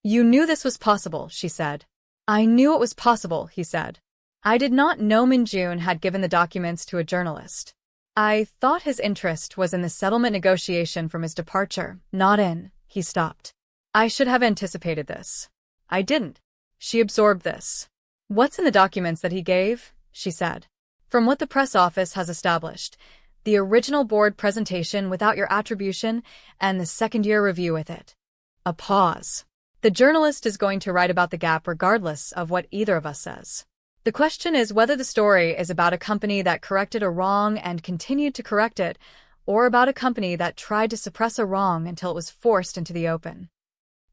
"You knew this was possible," she said. "I knew it was possible," he said. "I did not know Min-jun had given the documents to a journalist. I thought his interest was in the settlement negotiation from his departure, not in." He stopped. "I should have anticipated this. I didn't." She absorbed this. "What's in the documents that he gave?" she said. "From what the press office has established, the original board presentation without your attribution, and the second-year review with it." A pause. "The journalist is going to write about the gap regardless of what either of us says. The question is whether the story is about a company that corrected a wrong and continued to correct it, or about a company that tried to suppress a wrong until it was forced into the open."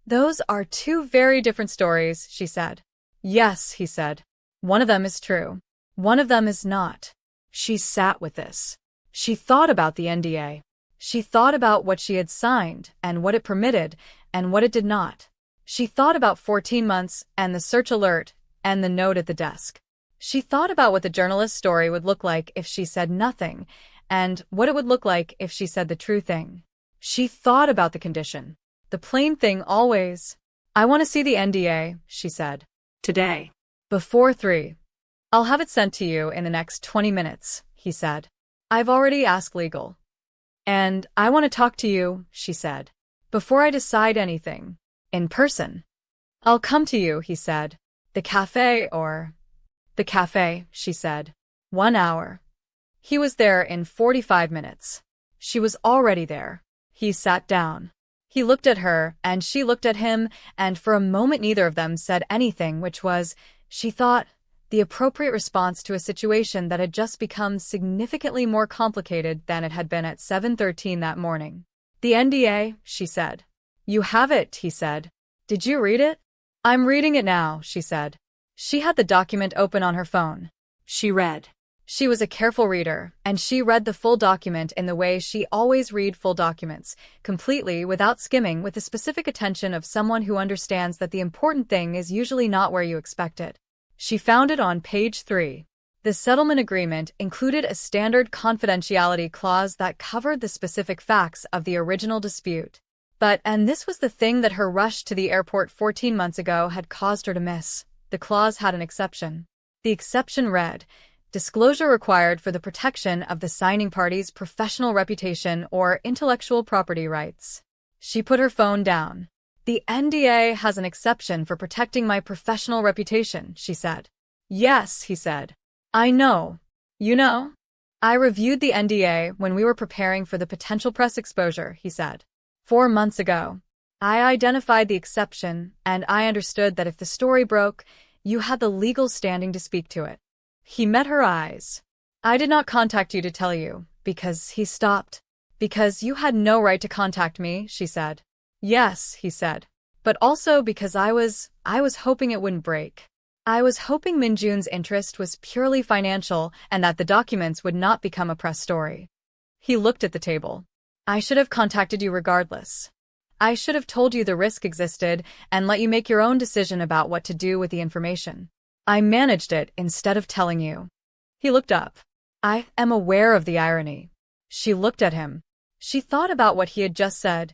"Those are 2 very different stories," she said. "Yes," he said. "One of them is true. One of them is not." She sat with this. She thought about the NDA. She thought about what she had signed and what it permitted and what it did not. She thought about 14 months and the search alert and the note at the desk. She thought about what the journalist's story would look like if she said nothing, and what it would look like if she said the true thing. She thought about the condition. The plain thing always. I want to see the NDA, she said. Today. Before 3. I'll have it sent to you in the next 20 minutes, he said. I've already asked legal. And I want to talk to you, she said. Before I decide anything. In person. I'll come to you, he said. The cafe or... The cafe, she said. 1 hour. He was there in 45 minutes. She was already there. He sat down. He looked at her, and she looked at him, and for a moment neither of them said anything, which was, she thought, the appropriate response to a situation that had just become significantly more complicated than it had been at 7:13 that morning. The NDA, she said. You have it, he said. Did you read it? I'm reading it now, she said. She had the document open on her phone. She read. She was a careful reader, and she read the full document in the way she always read full documents, completely without skimming, with the specific attention of someone who understands that the important thing is usually not where you expect it. She found it on page 3. The settlement agreement included a standard confidentiality clause that covered the specific facts of the original dispute. But, and this was the thing that her rush to the airport 14 months ago had caused her to miss, the clause had an exception. The exception read, disclosure required for the protection of the signing party's professional reputation or intellectual property rights. She put her phone down. The NDA has an exception for protecting my professional reputation, she said. Yes, he said. I know. You know? I reviewed the NDA when we were preparing for the potential press exposure, he said. 4 months ago. I identified the exception, and I understood that if the story broke, you had the legal standing to speak to it. He met her eyes. I did not contact you to tell you, because he stopped. Because you had no right to contact me, she said. Yes, he said. But also because I was hoping it wouldn't break. I was hoping Minjun's interest was purely financial and that the documents would not become a press story. He looked at the table. I should have contacted you regardless. I should have told you the risk existed and let you make your own decision about what to do with the information. I managed it instead of telling you. He looked up. I am aware of the irony. She looked at him. She thought about what he had just said,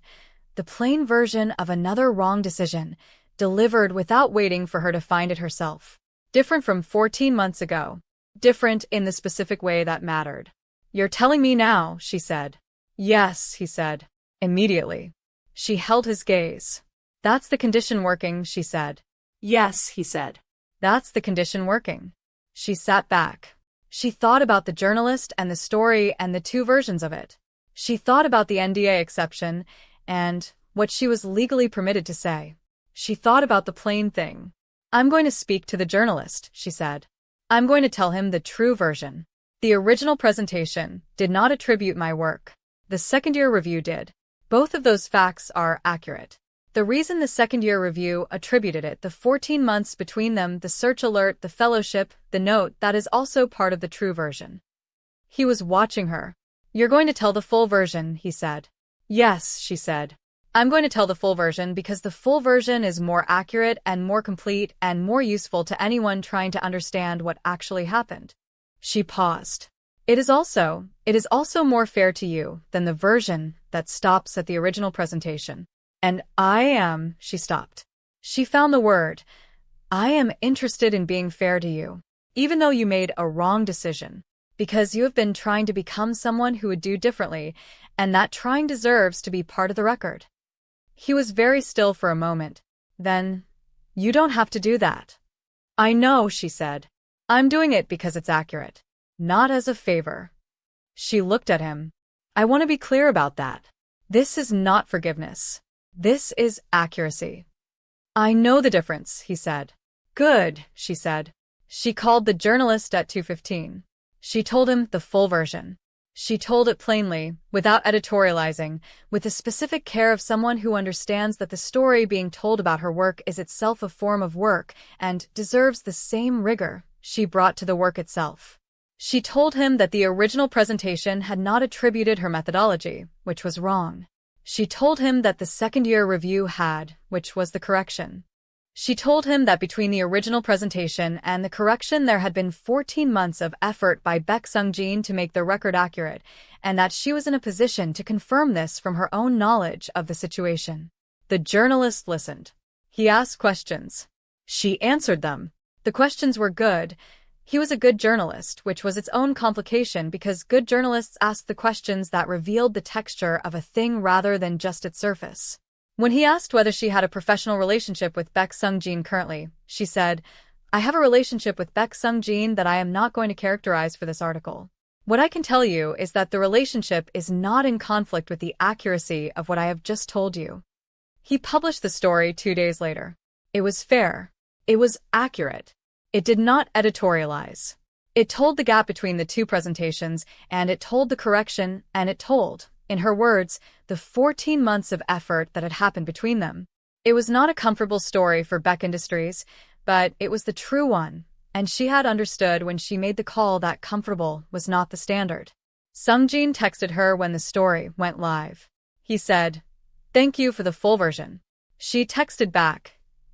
the plain version of another wrong decision, delivered without waiting for her to find it herself. Different from 14 months ago. Different in the specific way that mattered. You're telling me now, she said. Yes, he said. Immediately. She held his gaze. That's the condition working, she said. Yes, he said. That's the condition working. She sat back. She thought about the journalist and the story and the 2 versions of it. She thought about the NDA exception and what she was legally permitted to say. She thought about the plain thing. I'm going to speak to the journalist, she said. I'm going to tell him the true version. The original presentation did not attribute my work. The second-year review did. Both of those facts are accurate. The reason the second-year review attributed it, the 14 months between them, the search alert, the fellowship, the note, that is also part of the true version. He was watching her. You're going to tell the full version, he said. Yes, she said. I'm going to tell the full version because the full version is more accurate and more complete and more useful to anyone trying to understand what actually happened. She paused. It is also more fair to you than the version that stops at the original presentation. And she stopped. She found the word. I am interested in being fair to you, even though you made a wrong decision, because you have been trying to become someone who would do differently, and that trying deserves to be part of the record. He was very still for a moment. Then, you don't have to do that. I know, she said. I'm doing it because it's accurate, not as a favor. She looked at him. I want to be clear about that. This is not forgiveness. This is accuracy. I know the difference, he said. Good, she said. She called the journalist at 2:15. She told him the full version. She told it plainly, without editorializing, with the specific care of someone who understands that the story being told about her work is itself a form of work and deserves the same rigor she brought to the work itself. She told him that the original presentation had not attributed her methodology, which was wrong. She told him that the second-year review had, which was the correction. She told him that between the original presentation and the correction there had been 14 months of effort by Baek Sung-jin to make the record accurate, and that she was in a position to confirm this from her own knowledge of the situation. The journalist listened. He asked questions. She answered them. The questions were good. He was a good journalist, which was its own complication because good journalists asked the questions that revealed the texture of a thing rather than just its surface. When he asked whether she had a professional relationship with Baek Sung-jin currently, she said, "I have a relationship with Baek Sung-jin that I am not going to characterize for this article. What I can tell you is that the relationship is not in conflict with the accuracy of what I have just told you." He published the story 2 days later. It was fair. It was accurate. It did not editorialize. It told the gap between the two presentations, and it told the correction, and it told, in her words, the 14 months of effort that had happened between them. It was not a comfortable story for Baek Industries, but it was the true one, and she had understood when she made the call that comfortable was not the standard. Sung-jin texted her when the story went live. He said, "Thank you for the full version." She texted back,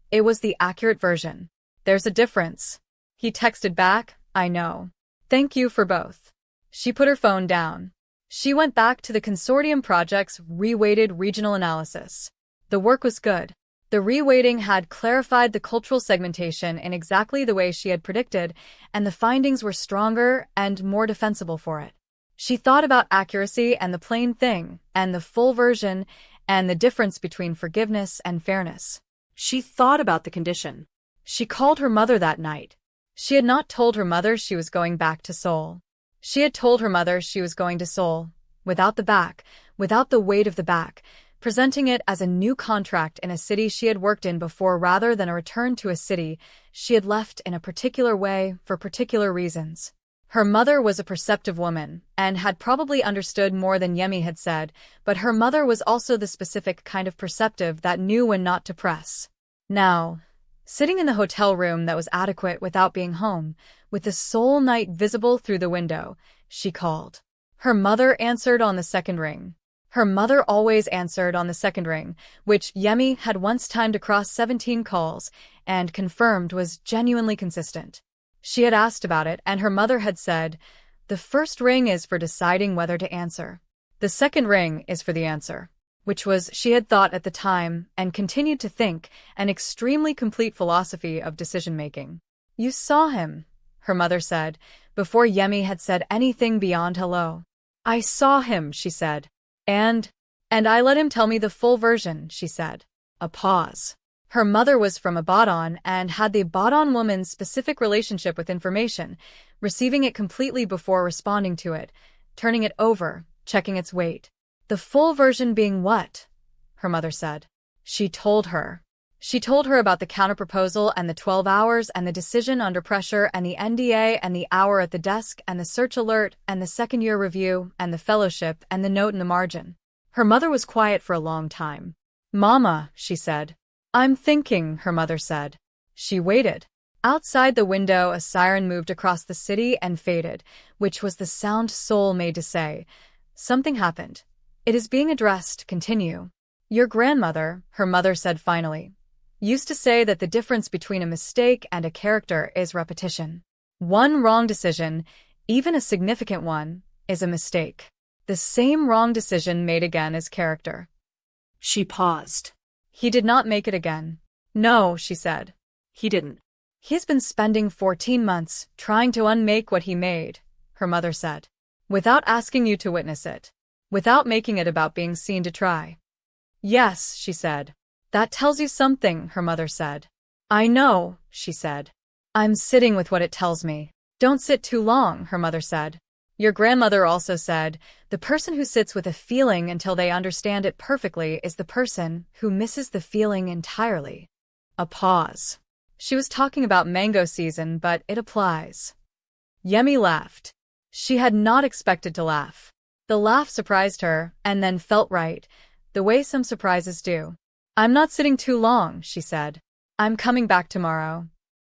"It was the accurate version. There's a difference." He texted back, "I know. Thank you for both." She put her phone down. She went back to the consortium project's reweighted regional analysis. The work was good. The reweighting had clarified the cultural segmentation in exactly the way she had predicted, and the findings were stronger and more defensible for it. She thought about accuracy and the plain thing, and the full version, and the difference between forgiveness and fairness. She thought about the condition. She called her mother that night. She had not told her mother she was going back to Seoul. She had told her mother she was going to Seoul, without the back, without the weight of the back, presenting it as a new contract in a city she had worked in before rather than a return to a city she had left in a particular way for particular reasons. Her mother was a perceptive woman and had probably understood more than Yemi had said, but her mother was also the specific kind of perceptive that knew when not to press. Now, sitting in the hotel room that was adequate without being home, with the Seoul night visible through the window, she called. Her mother answered on the second ring. Her mother always answered on the second ring, which Yemi had once timed across 17 calls and confirmed was genuinely consistent. She had asked about it, and her mother had said, "The first ring is for deciding whether to answer. The second ring is for the answer," which was, she had thought at the time, and continued to think, an extremely complete philosophy of decision-making. "You saw him," her mother said, before Yemi had said anything beyond hello. "I saw him," she said. And I let him tell me the full version," she said. A pause. Her mother was from a Badon and had the Badon woman's specific relationship with information, receiving it completely before responding to it, turning it over, checking its weight. "The full version being what?" her mother said. She told her. She told her about the counterproposal and the 12 hours and the decision under pressure and the NDA and the hour at the desk and the search alert and the second-year review and the fellowship and the note in the margin. Her mother was quiet for a long time. "Mama," she said. "I'm thinking," her mother said. She waited. Outside the window, a siren moved across the city and faded, which was the sound Seoul made to say, "Something happened. It is being addressed. Continue." "Your grandmother," her mother said finally, "used to say that the difference between a mistake and a character is repetition. One wrong decision, even a significant one, is a mistake. The same wrong decision made again is character." She paused. "He did not make it again." "No," she said. "He didn't. He's been spending 14 months trying to unmake what he made," her mother said, "without asking you to witness it, without making it about being seen to try." "Yes," she said. "That tells you something," her mother said. "I know," she said. "I'm sitting with what it tells me." "Don't sit too long," her mother said. "Your grandmother also said, the person who sits with a feeling until they understand it perfectly is the person who misses the feeling entirely." A pause. She was talking about mango season, but it applies. Yemi laughed. She had not expected to laugh. The laugh surprised her, and then felt right, the way some surprises do. "I'm not sitting too long," she said. "I'm coming back tomorrow."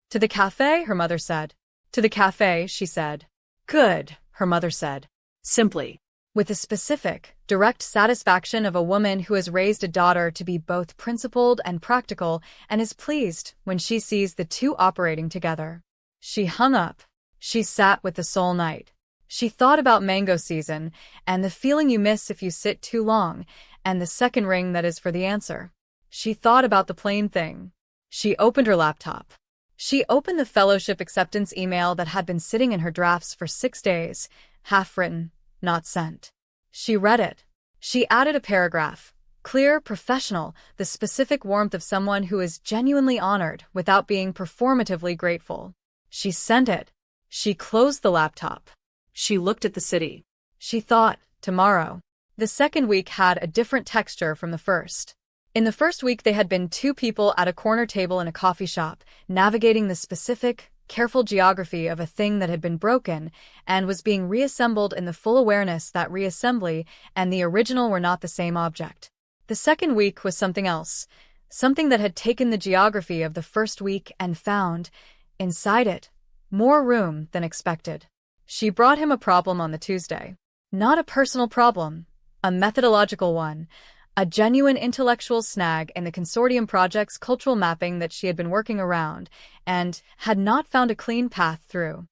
"To the cafe?" her mother said. "To the cafe," she said. "Good," her mother said. Simply. with the specific, direct satisfaction of a woman who has raised a daughter to be both principled and practical and is pleased when she sees the two operating together. She hung up. She sat with the soul night. She thought about mango season and the feeling you miss if you sit too long, and the second ring that is for the answer. She thought about the plain thing. She opened her laptop. She opened the fellowship acceptance email that had been sitting in her drafts for 6 days, half written, not sent. She read it. She added a paragraph. Clear, professional, the specific warmth of someone who is genuinely honored without being performatively grateful. She sent it. She closed the laptop. She looked at the city. She thought, tomorrow. The second week had a different texture from the first. In the first week, they had been two people at a corner table in a coffee shop, navigating the specific, careful geography of a thing that had been broken and was being reassembled in the full awareness that reassembly and the original were not the same object. The second week was something else, something that had taken the geography of the first week and found, inside it, more room than expected. She brought him a problem on the Tuesday. Not a personal problem, a methodological one, a genuine intellectual snag in the consortium project's cultural mapping that she had been working around and had not found a clean path through.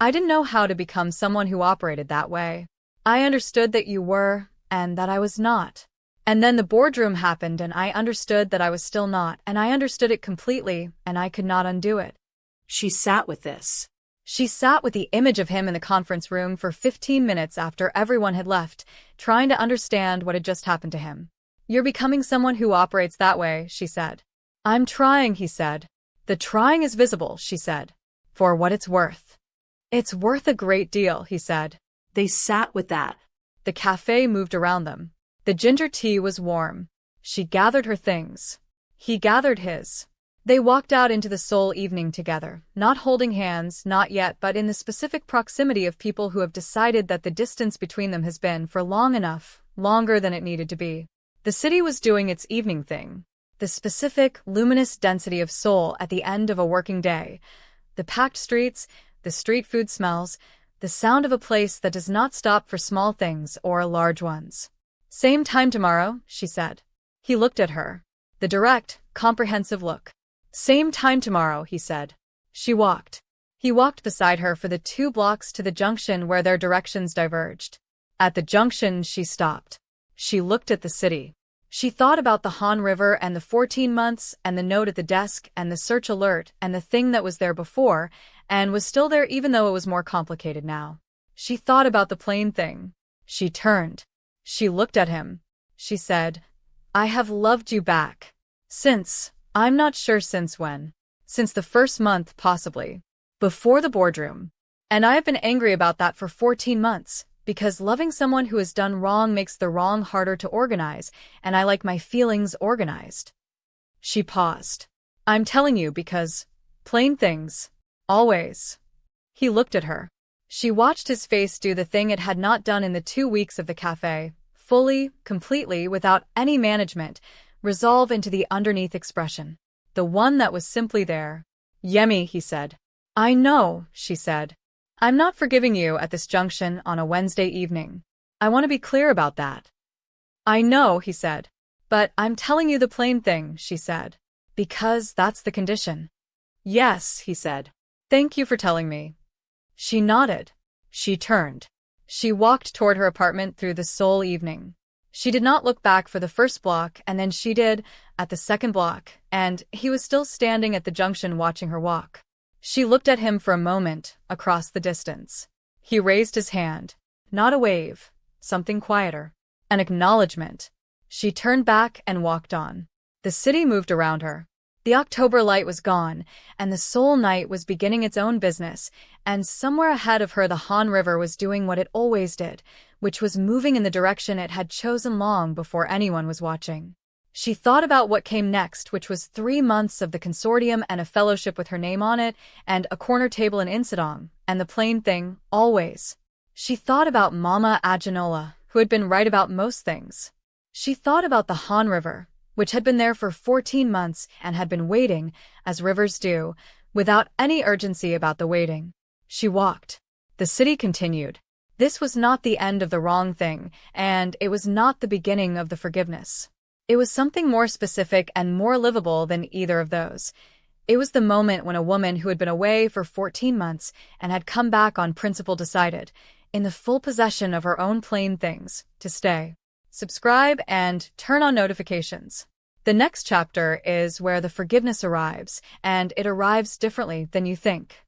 I didn't know how to become someone who operated that way. I understood that you were, and that I was not. And then the boardroom happened and I understood that I was still not, and I understood it completely, and I could not undo it. She sat with this. She sat with the image of him in the conference room for 15 minutes after everyone had left, trying to understand what had just happened to him. You're becoming someone who operates that way, she said. I'm trying, he said. The trying is visible, she said. For what it's worth. It's worth a great deal, he said. They sat with that. The cafe moved around them. The ginger tea was warm. She gathered her things. He gathered his. They walked out into the soul evening together, not holding hands, not yet, but in the specific proximity of people who have decided that the distance between them has been for long enough, longer than it needed to be. The city was doing its evening thing. The specific, luminous density of soul at the end of a working day. The packed streets, the street food smells, the sound of a place that does not stop for small things or large ones. Same time tomorrow, she said. He looked at her. The direct, comprehensive look. Same time tomorrow, he said. She walked. He walked beside her for the 2 blocks to the junction where their directions diverged. At the junction, she stopped. She looked at the city. She thought about the Han River and the 14 months and the note at the desk and the search alert and the thing that was there before and was still there even though it was more complicated now. She thought about the plain thing. She turned. She looked at him. She said, I have loved you back. Since, I'm not sure since when. Since the first month, possibly. Before the boardroom. And I have been angry about that for 14 months. Because loving someone who has done wrong makes the wrong harder to organize, and I like my feelings organized. She paused. I'm telling you because, plain things, always. He looked at her. She watched his face do the thing it had not done in the 2 weeks of the cafe, fully, completely, without any management, resolve into the underneath expression. The one that was simply there. Yemi, he said. I know, she said. I'm not forgiving you at this junction on a Wednesday evening. I want to be clear about that. I know, he said. But I'm telling you the plain thing, she said. Because that's the condition. Yes, he said. Thank you for telling me. She nodded. She turned. She walked toward her apartment through the soul evening. She did not look back for the first block, and then she did, at the second block, and he was still standing at the junction watching her walk. She looked at him for a moment, across the distance. He raised his hand. Not a wave, something quieter. An acknowledgement. She turned back and walked on. The city moved around her. The October light was gone, and the soul night was beginning its own business, and somewhere ahead of her the Han River was doing what it always did, which was moving in the direction it had chosen long before anyone was watching. She thought about what came next, which was 3 months of the consortium and a fellowship with her name on it, and a corner table in Insadong, and the plain thing, always. She thought about Mama Aginola, who had been right about most things. She thought about the Han River, which had been there for 14 months and had been waiting, as rivers do, without any urgency about the waiting. She walked. The city continued. This was not the end of the wrong thing, and it was not the beginning of the forgiveness. It was something more specific and more livable than either of those. It was the moment when a woman who had been away for 14 months and had come back on principle decided, in the full possession of her own plain things, to stay. Subscribe and turn on notifications. The next chapter is where the forgiveness arrives, and it arrives differently than you think.